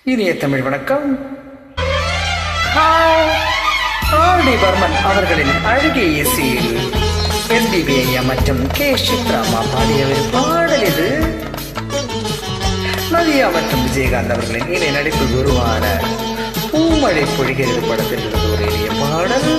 இனிய தமிழ் வணக்கம். RD. Burman அவர்களின் அழகிய இசையில் எஸ்.பி.பி. ஐயா மற்றும் கே. சித்ராமா பாடிய ஒரு பாடல் இது. நதியா மற்றும் விஜயகாந்த் அவர்களின் இணை நடிப்பு குருவான பூமழை பொழிகிறது படத்தில் இருந்த ஒரு எளிய பாடல்.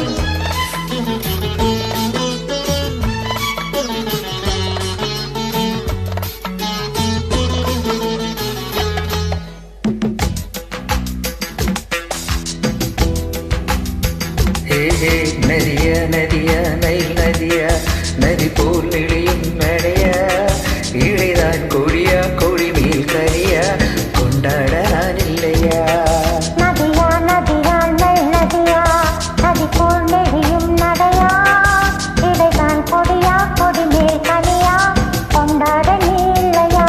நதிய நதிய நைல் நதிய நதி போல் நெளியும் நடைய இழைதான் கொடியா கொடி மேல் கரியா கொண்டாட நான் இல்லையா. நதியா நதியா நைல் நதியா நதி போல் நெளியும் நடையா இழைதான் கொடியா கொடி மேல் கரியா கொண்டாட நீ இல்லையா.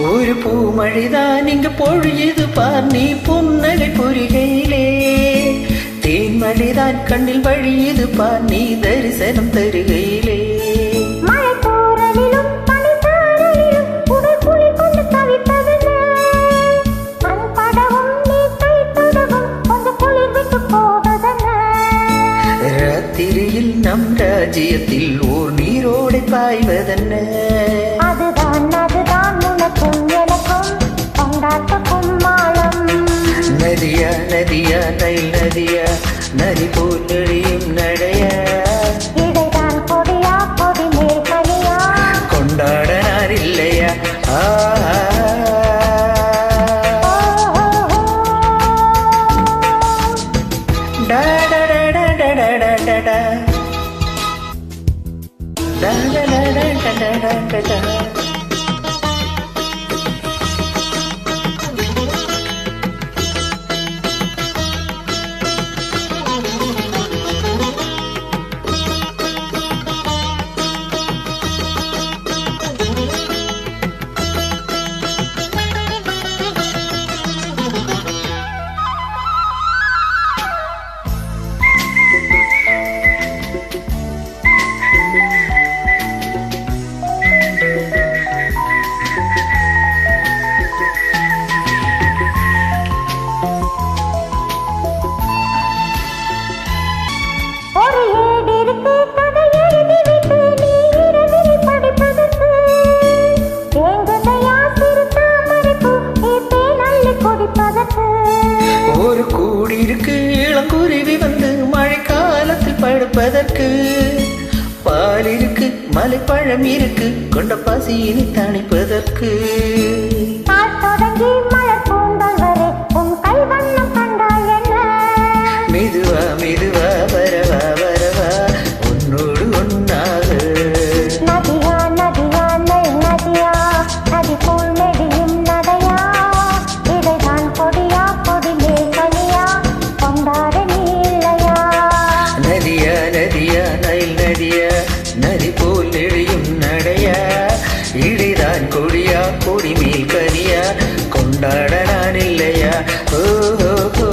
ஒரு பூமழைதான் இங்கு பொழியுது பார் நீ புன்னகை புரிகையிலே. தேன்மழைதான் கண்ணில் வழியுது பார் நீ தரிசனம் தருகையிலே. மழை தூறலிலும் பனிசாரலிலும் உடல் குளிர் கொண்டு தவிப்பதென்ன? அன்படவும் நீ கைத்தொடவும் கொஞ்சம் குளிர் விட்டு போவதென்ன? ராத்திரியில் நம் ராஜ்யத்தில் ஓர் நீரோடை பாய்வதென்ன? அதுதான் அதுதான் உனக்கும் எனக்கும் கொண்டாட்ட கும்மாளம். நதியா நதியா நைல் நதியா நதி போல் நெளியும் நடைய இடைதான் கொடியா கொடி மேல் கனியா கொண்டாட நான் இல்லையா. டா டா டா டா டா டா டா டா டா. Da da da da da da da da. ஒரு ஏடிற்கு கதை எழுதிவிட்டு நீ இரவில் படிப்பதற்கு ஏங்குதையா சிறு தாமரைப்பூ நீ தேன் அள்ளி குடிப்பதற்கு. ஒரு கூடிருக்கு இளங்குருவி வந்து மழைக்காலத்தில் படுப்பதற்கு. பால் இருக்கு மலைப்பழம் இருக்கு கொண்ட பசியினை தணிப்பதற்கு. பால் தொடங்கி மலர் பூந்தல் வரை உன் கை வண்ணம் கண்டால் என்ன? மெதுவா மெதுவா வரவா வரவா உன்னோடு ஒன்னாக. நதியா நதியா நெல் நதியா நதி போல் நெடியும் நடையா இடைதான் கொடியா கொடி மேல் கனியா கொண்டாட நீ இல்லையா. நதியா நதியா நைல் நதியா நதி போல் நெளியும் நடையா இடைதான் கொடியா கொடி மேல் கனியா கொண்டாட நான் இல்லையா. ஓ ஓ ஓ.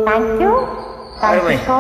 Thank you. Thank you so